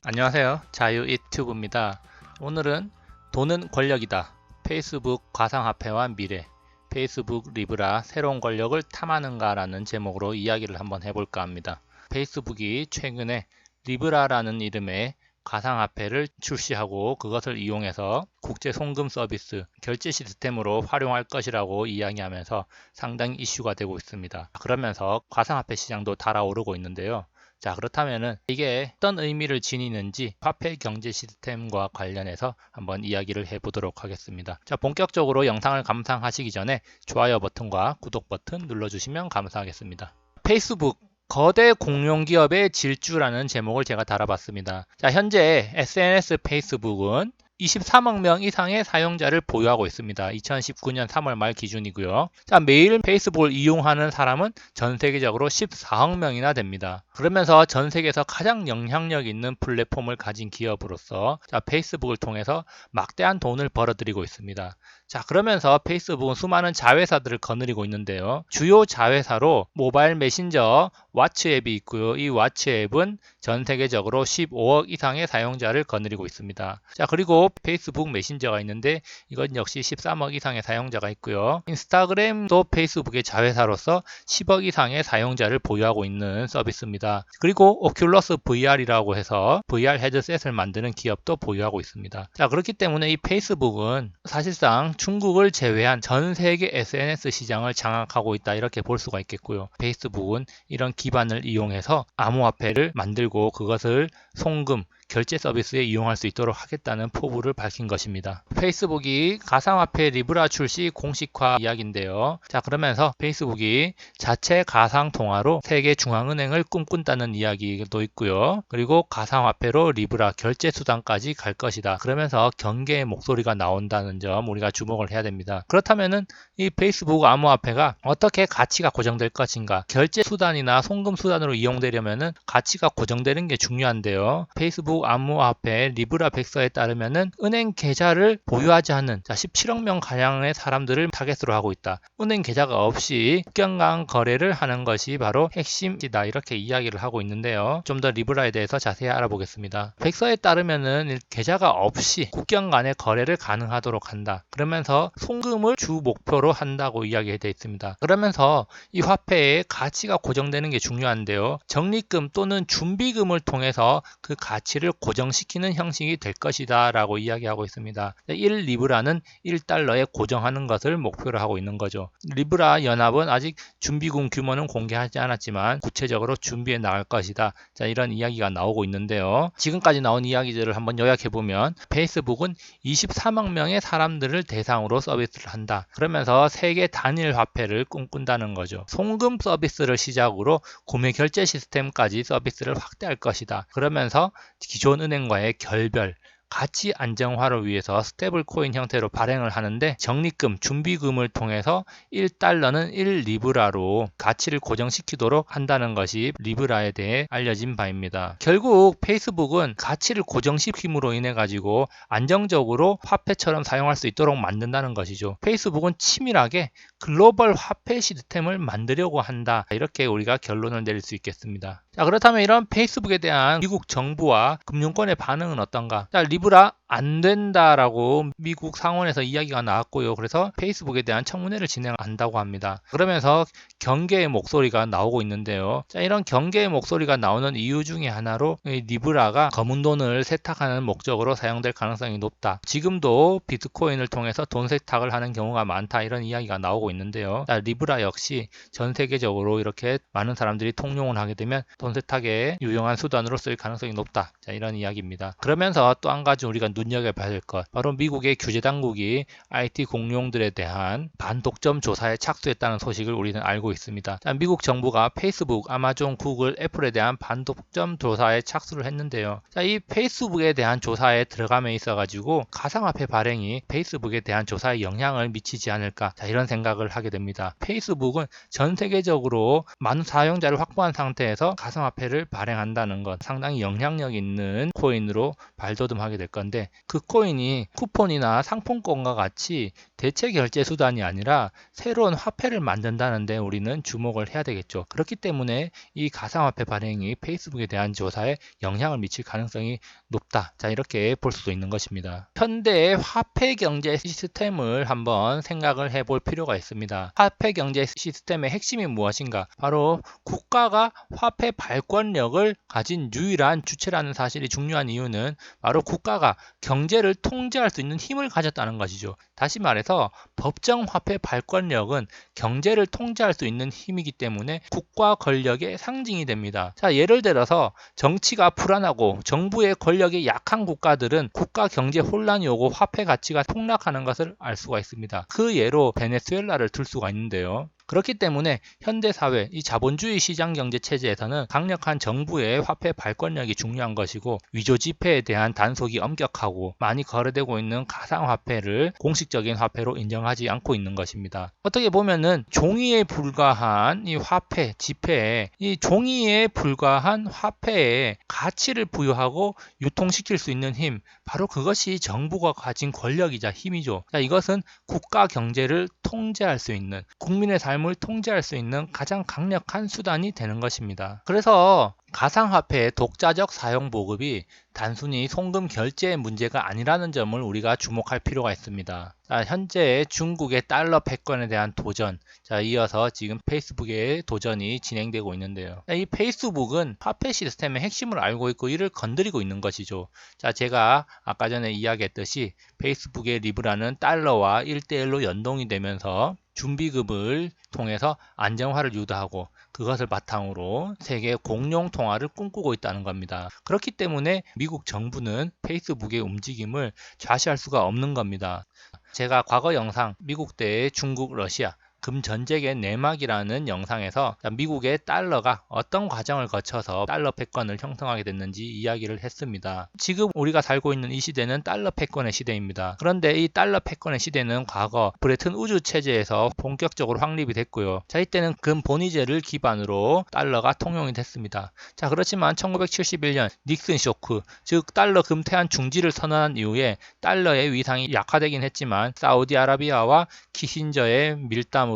안녕하세요. 자유이튜브입니다. 오늘은 돈은 권력이다. 페이스북 가상화폐와 미래, 페이스북 리브라 새로운 권력을 탐하는가 라는 제목으로 이야기를 한번 해볼까 합니다. 페이스북이 최근에 리브라라는 이름의 가상화폐를 출시하고 그것을 이용해서 국제 송금 서비스, 결제 시스템으로 활용할 것이라고 이야기하면서 상당히 이슈가 되고 있습니다. 그러면서 가상화폐 시장도 달아오르고 있는데요. 자, 그렇다면은 이게 어떤 의미를 지니는지 화폐 경제 시스템과 관련해서 한번 이야기를 해보도록 하겠습니다. 자, 본격적으로 영상을 감상하시기 전에 좋아요 버튼과 구독 버튼 눌러주시면 감사하겠습니다. 페이스북 거대 공룡 기업의 질주라는 제목을 제가 달아봤습니다. 자, 현재 SNS 페이스북은 23억 명 이상의 사용자를 보유하고 있습니다. 2019년 3월 말 기준이고요. 자, 매일 페이스북을 이용하는 사람은 전 세계적으로 14억 명이나 됩니다. 그러면서 전 세계에서 가장 영향력 있는 플랫폼을 가진 기업으로서 페이스북을 통해서 막대한 돈을 벌어들이고 있습니다. 자, 그러면서 페이스북은 수많은 자회사들을 거느리고 있는데요. 주요 자회사로 모바일 메신저 왓츠 앱이 있고요. 이 왓츠 앱은 전 세계적으로 15억 이상의 사용자를 거느리고 있습니다. 자, 그리고 페이스북 메신저가 있는데 이건 역시 13억 이상의 사용자가 있고요. 인스타그램도 페이스북의 자회사로서 10억 이상의 사용자를 보유하고 있는 서비스입니다. 그리고 오큘러스 VR이라고 해서 VR 헤드셋을 만드는 기업도 보유하고 있습니다. 자, 그렇기 때문에 이 페이스북은 사실상 중국을 제외한 전 세계 SNS 시장을 장악하고 있다, 이렇게 볼 수가 있겠고요. 페이스북은 이런 기반을 이용해서 암호화폐를 만들고 그것을 송금, 결제 서비스에 이용할 수 있도록 하겠다는 포부를 밝힌 것입니다. 페이스북이 가상화폐 리브라 출시 공식화 이야기인데요. 자, 그러면서 페이스북이 자체 가상통화로 세계 중앙은행을 꿈꾼다는 이야기도 있고요. 그리고 가상화폐로 리브라 결제 수단까지 갈 것이다. 그러면서 경계의 목소리가 나온다는 점 우리가 주목을 해야 됩니다. 그렇다면은 이 페이스북 암호화폐가 어떻게 가치가 고정될 것인가? 결제 수단이나 송금 수단으로 이용되려면은 가치가 고정되는 게 중요한데요. 페이스북 암호화폐 리브라 백서에 따르면은 은행 계좌를 보유하지 않는 17억 명 가량의 사람들을 타겟으로 하고 있다. 은행 계좌가 없이 국경 간 거래를 하는 것이 바로 핵심이다, 이렇게 이야기를 하고 있는데요. 좀 더 리브라에 대해서 자세히 알아보겠습니다. 백서에 따르면은 계좌가 없이 국경 간의 거래를 가능하도록 한다. 그러면서 송금을 주 목표로 한다고 이야기되어 있습니다. 그러면서 이 화폐의 가치가 고정되는 게 중요한데요. 적립금 또는 준비금을 통해서 그 가치를 고정시키는 형식이 될 것이다 라고 이야기하고 있습니다. 1리브라는 1달러에 고정하는 것을 목표로 하고 있는 거죠. 리브라 연합은 아직 준비금 규모는 공개하지 않았지만 구체적으로 준비해 나갈 것이다. 자, 이런 이야기가 나오고 있는데요. 지금까지 나온 이야기들을 한번 요약해보면 페이스북은 23억 명의 사람들을 대상으로 서비스를 한다. 그러면서 세계 단일 화폐를 꿈꾼다는 거죠. 송금 서비스를 시작으로 구매 결제 시스템까지 서비스를 확대할 것이다. 그러면서 기존 은행과의 결별, 가치 안정화를 위해서 스테이블 코인 형태로 발행을 하는데 적립금, 준비금을 통해서 1달러는 1리브라로 가치를 고정시키도록 한다는 것이 리브라에 대해 알려진 바입니다. 결국 페이스북은 가치를 고정시킴으로 인해 가지고 안정적으로 화폐처럼 사용할 수 있도록 만든다는 것이죠. 페이스북은 치밀하게 글로벌 화폐 시스템을 만들려고 한다, 이렇게 우리가 결론을 내릴 수 있겠습니다. 자, 그렇다면 이런 페이스북에 대한 미국 정부와 금융권의 반응은 어떤가? 자, 리브라 안 된다라고 미국 상원에서 이야기가 나왔고요. 그래서 페이스북에 대한 청문회를 진행한다고 합니다. 그러면서 경계의 목소리가 나오고 있는데요. 자, 이런 경계의 목소리가 나오는 이유 중에 하나로 리브라가 검은 돈을 세탁하는 목적으로 사용될 가능성이 높다. 지금도 비트코인을 통해서 돈 세탁을 하는 경우가 많다, 이런 이야기가 나오고 있는데요. 자, 리브라 역시 전 세계적으로 이렇게 많은 사람들이 통용을 하게 되면 돈 세탁의 유용한 수단으로 쓸 가능성이 높다. 자, 이런 이야기입니다. 그러면서 또 한 가지 우리가 눈여겨봐야 될 것, 바로 미국의 규제 당국이 IT 공룡들에 대한 반독점 조사에 착수했다는 소식을 우리는 알고 있습니다. 자, 미국 정부가 페이스북, 아마존, 구글, 애플에 대한 반독점 조사에 착수를 했는데요. 자, 이 페이스북에 대한 조사에 들어감에 있어 가지고 가상화폐 발행이 페이스북에 대한 조사에 영향을 미치지 않을까, 자, 이런 생각을 하게 됩니다. 페이스북은 전 세계적으로 많은 사용자를 확보한 상태에서 가상화폐를 발행한다는 것, 상당히 영향력 있는 코인으로 발돋움하게 될 건데, 그 코인이 쿠폰이나 상품권과 같이 대체 결제 수단이 아니라 새로운 화폐를 만든다는데 우리는 주목을 해야 되겠죠. 그렇기 때문에 이 가상화폐 발행이 페이스북에 대한 조사에 영향을 미칠 가능성이 높다. 자, 이렇게 볼 수도 있는 것입니다. 현대의 화폐 경제 시스템을 한번 생각을 해볼 필요가 있습니다. 화폐 경제 시스템의 핵심이 무엇인가? 바로 국가가 화폐 발권력을 가진 유일한 주체라는 사실이 중요한 이유는 바로 국가가 경제를 통제할 수 있는 힘을 가졌다는 것이죠. 다시 말해서 법정 화폐 발권력은 경제를 통제할 수 있는 힘이기 때문에 국가 권력의 상징이 됩니다. 자, 예를 들어서 정치가 불안하고 정부의 권력이 약한 국가들은 국가 경제 혼란이 오고 화폐 가치가 폭락하는 것을 알 수가 있습니다. 그 예로 베네수엘라를 들 수가 있는데요. 그렇기 때문에 현대사회, 이 자본주의 시장 경제 체제에서는 강력한 정부의 화폐 발권력이 중요한 것이고 위조지폐에 대한 단속이 엄격하고 많이 거래되고 있는 가상화폐를 공식적인 화폐로 인정하지 않고 있는 것입니다. 어떻게 보면은 종이에 불과한 이 화폐, 지폐에 이 종이에 불과한 화폐에 가치를 부여하고 유통시킬 수 있는 힘, 바로 그것이 정부가 가진 권력이자 힘이죠. 자, 이것은 국가 경제를 통제할 수 있는, 국민의 삶을 통제할 수 있는 가장 강력한 수단이 되는 것입니다. 그래서 가상화폐의 독자적 사용 보급이 단순히 송금 결제의 문제가 아니라는 점을 우리가 주목할 필요가 있습니다. 자, 현재 중국의 달러 패권에 대한 도전, 자, 이어서 지금 페이스북의 도전이 진행되고 있는데요. 자, 이 페이스북은 화폐 시스템의 핵심을 알고 있고 이를 건드리고 있는 것이죠. 자, 제가 아까 전에 이야기했듯이 페이스북의 리브라는 달러와 1대1로 연동이 되면서 준비금을 통해서 안정화를 유도하고 그것을 바탕으로 세계 공용 통화를 꿈꾸고 있다는 겁니다. 그렇기 때문에 미국 정부는 페이스북의 움직임을 좌시할 수가 없는 겁니다. 제가 과거 영상 미국 대 중국, 러시아 금전쟁의 내막이라는 영상에서 미국의 달러가 어떤 과정을 거쳐서 달러 패권을 형성하게 됐는지 이야기를 했습니다. 지금 우리가 살고 있는 이 시대는 달러 패권의 시대입니다. 그런데 이 달러 패권의 시대는 과거 브레튼 우주 체제에서 본격적으로 확립이 됐고요. 자, 이때는 금 본위제를 기반으로 달러가 통용이 됐습니다. 자, 그렇지만 1971년 닉슨 쇼크, 즉 달러 금태한 중지를 선언한 이후에 달러의 위상이 약화되긴 했지만 사우디아라비아와 키신저의 밀담으로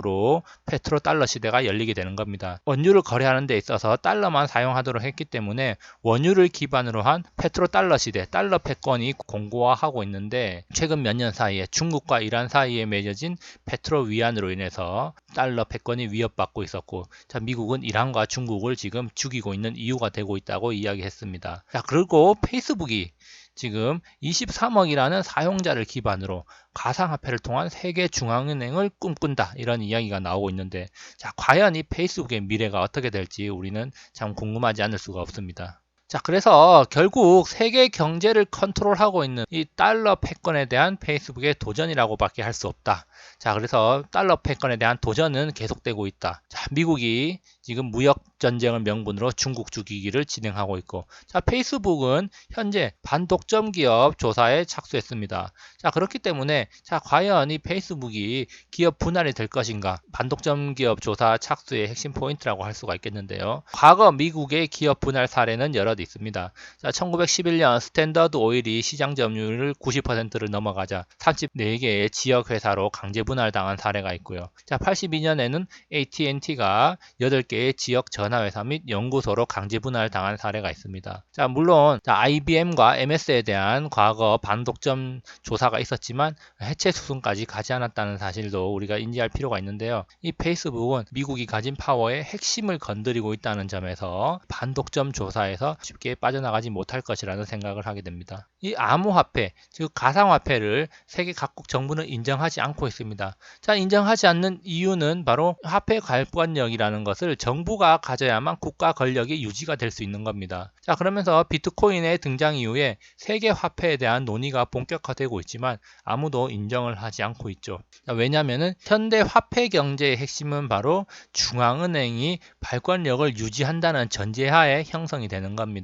페트로 달러 시대가 열리게 되는 겁니다. 원유를 거래하는 데 있어서 달러만 사용하도록 했기 때문에 원유를 기반으로 한 페트로 달러 시대, 달러 패권이 공고화하고 있는데 최근 몇 년 사이에 중국과 이란 사이에 맺어진 페트로 위안으로 인해서 달러 패권이 위협받고 있었고, 자, 미국은 이란과 중국을 지금 죽이고 있는 이유가 되고 있다고 이야기했습니다. 자, 그리고 페이스북이 지금 23억이라는 사용자를 기반으로 가상화폐를 통한 세계 중앙은행을 꿈꾼다, 이런 이야기가 나오고 있는데, 자, 과연 이 페이스북의 미래가 어떻게 될지 우리는 참 궁금하지 않을 수가 없습니다. 자, 그래서 결국 세계 경제를 컨트롤하고 있는 이 달러 패권에 대한 페이스북의 도전이라고밖에 할 수 없다. 자, 그래서 달러 패권에 대한 도전은 계속되고 있다. 자, 미국이 지금 무역 전쟁을 명분으로 중국 죽이기를 진행하고 있고, 자, 페이스북은 현재 반독점 기업 조사에 착수했습니다. 자, 그렇기 때문에 자, 과연 이 페이스북이 기업 분할이 될 것인가? 반독점 기업 조사 착수의 핵심 포인트라고 할 수가 있겠는데요. 과거 미국의 기업 분할 사례는 여러 있습니다. 자, 1911년 스탠더드 오일이 시장 점유율을 90%를 넘어가자 34개의 지역 회사로 강제 분할당한 사례가 있고요. 자, 82년에는 AT&T가 8개의 지역 전화회사 및 연구소로 강제 분할당한 사례가 있습니다. 자, 물론 IBM과 MS에 대한 과거 반독점 조사가 있었지만 해체 수순까지 가지 않았다는 사실도 우리가 인지할 필요가 있는데요. 이 페이스북은 미국이 가진 파워의 핵심을 건드리고 있다는 점에서 반독점 조사에서 쉽게 빠져나가지 못할 것이라는 생각을 하게 됩니다. 이 암호화폐, 즉 가상화폐를 세계 각국 정부는 인정하지 않고 있습니다. 자, 인정하지 않는 이유는 바로 화폐 관권력이라는 것을 정부가 가져야만 국가 권력이 유지가 될 수 있는 겁니다. 자, 그러면서 비트코인의 등장 이후에 세계 화폐에 대한 논의가 본격화되고 있지만 아무도 인정을 하지 않고 있죠. 자, 왜냐하면 현대 화폐 경제의 핵심은 바로 중앙은행이 발권력을 유지한다는 전제하에 형성이 되는 겁니다.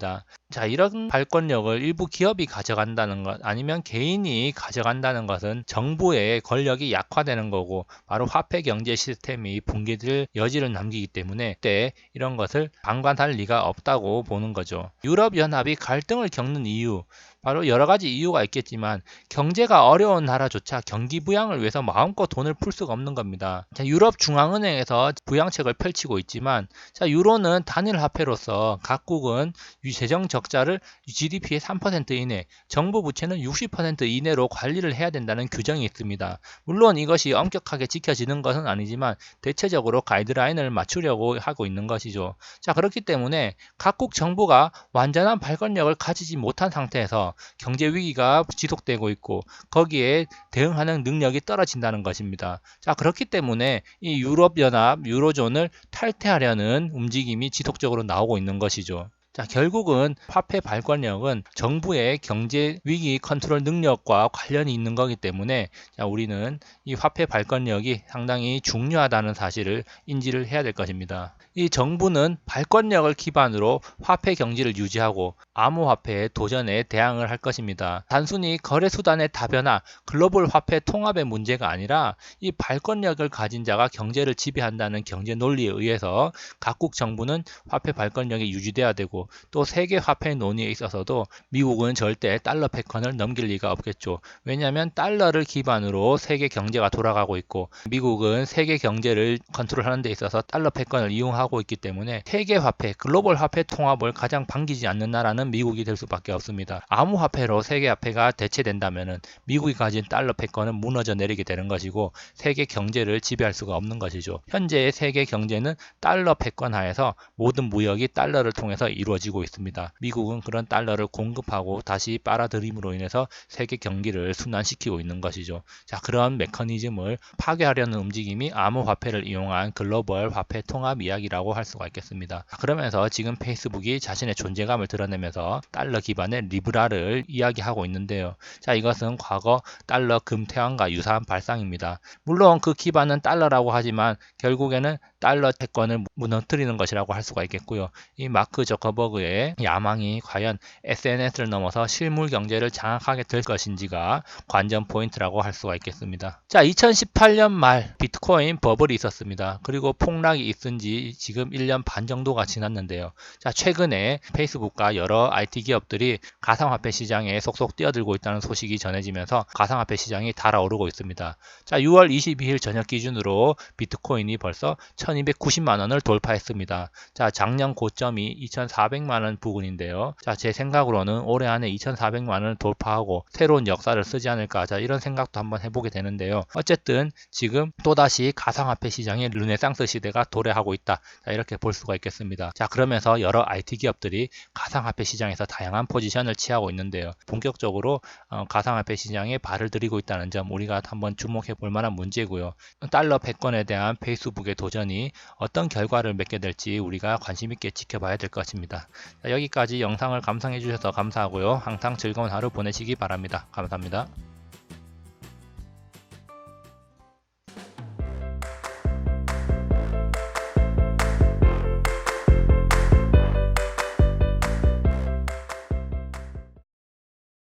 자, 이런 발권력을 일부 기업이 가져간다는 것, 아니면 개인이 가져간다는 것은 정부의 권력이 약화되는 거고, 바로 화폐 경제 시스템이 붕괴될 여지를 남기기 때문에 그때 이런 것을 방관할 리가 없다고 보는 거죠. 유럽연합이 갈등을 겪는 이유, 바로 여러 가지 이유가 있겠지만 경제가 어려운 나라조차 경기 부양을 위해서 마음껏 돈을 풀 수가 없는 겁니다. 자, 유럽 중앙은행에서 부양책을 펼치고 있지만 자, 유로는 단일 화폐로서 각국은 재정 적자를 GDP의 3% 이내, 정부 부채는 60% 이내로 관리를 해야 된다는 규정이 있습니다. 물론 이것이 엄격하게 지켜지는 것은 아니지만 대체적으로 가이드라인을 맞추려고 하고 있는 것이죠. 자, 그렇기 때문에 각국 정부가 완전한 발권력을 가지지 못한 상태에서 경제 위기가 지속되고 있고 거기에 대응하는 능력이 떨어진다는 것입니다. 자, 그렇기 때문에 이 유럽연합, 유로존을 탈퇴하려는 움직임이 지속적으로 나오고 있는 것이죠. 자, 결국은 화폐 발권력은 정부의 경제 위기 컨트롤 능력과 관련이 있는 거기 때문에 자, 우리는 이 화폐 발권력이 상당히 중요하다는 사실을 인지를 해야 될 것입니다. 이 정부는 발권력을 기반으로 화폐 경제를 유지하고 암호화폐의 도전에 대항을 할 것입니다. 단순히 거래수단의 다변화, 글로벌 화폐 통합의 문제가 아니라 이 발권력을 가진 자가 경제를 지배한다는 경제 논리에 의해서 각국 정부는 화폐 발권력이 유지돼야 되고 또 세계 화폐 논의에 있어서도 미국은 절대 달러 패권을 넘길 리가 없겠죠. 왜냐하면 달러를 기반으로 세계 경제가 돌아가고 있고 미국은 세계 경제를 컨트롤하는 데 있어서 달러 패권을 이용하고 있기 때문에 세계 화폐, 글로벌 화폐 통합을 가장 반기지 않는 나라는 미국이 될 수밖에 없습니다. 암호화폐로 세계 화폐가 대체된다면 미국이 가진 달러 패권은 무너져 내리게 되는 것이고 세계 경제를 지배할 수가 없는 것이죠. 현재의 세계 경제는 달러 패권 하에서 모든 무역이 달러를 통해서 이루어지고 있습니다. 미국은 그런 달러를 공급하고 다시 빨아들임으로 인해서 세계 경기를 순환시키고 있는 것이죠. 자, 그런 메커니즘을 파괴하려는 움직임이 암호화폐를 이용한 글로벌 화폐 통합 이야기라고 할 수가 있겠습니다. 그러면서 지금 페이스북이 자신의 존재감을 드러내면서 달러 기반의 리브라를 이야기하고 있는데요. 자, 이것은 과거 달러 금태환과 유사한 발상입니다. 물론 그 기반은 달러라고 하지만 결국에는 달러 채권을 무너뜨리는 것이라고 할 수가 있겠고요. 이 마크 저커버그의 야망이 과연 SNS를 넘어서 실물 경제를 장악하게 될 것인지가 관전 포인트라고 할 수가 있겠습니다. 자, 2018년 말 비트코인 버블이 있었습니다. 그리고 폭락이 있은 지 지금 1년 반 정도가 지났는데요. 자, 최근에 페이스북과 여러 IT 기업들이 가상화폐 시장에 속속 뛰어들고 있다는 소식이 전해지면서 가상화폐 시장이 달아오르고 있습니다. 자, 6월 22일 저녁 기준으로 비트코인이 벌써 1290만 원을 돌파했습니다. 자, 작년 고점이 2400만 원 부근인데요. 자, 제 생각으로는 올해 안에 2400만 원을 돌파하고 새로운 역사를 쓰지 않을까. 자, 이런 생각도 한번 해보게 되는데요. 어쨌든 지금 또다시 가상화폐 시장의 르네상스 시대가 도래하고 있다. 자, 이렇게 볼 수가 있겠습니다. 자, 그러면서 여러 IT 기업들이 가상화폐 시장에서 다양한 포지션을 취하고 있는데요. 본격적으로 가상화폐 시장에 발을 들이고 있다는 점 우리가 한번 주목해 볼 만한 문제고요. 달러 패권에 대한 페이스북의 도전이 어떤 결과를 맺게 될지 우리가 관심 있게 지켜봐야 될 것입니다. 자, 여기까지 영상을 감상해 주셔서 감사하고요. 항상 즐거운 하루 보내시기 바랍니다. 감사합니다.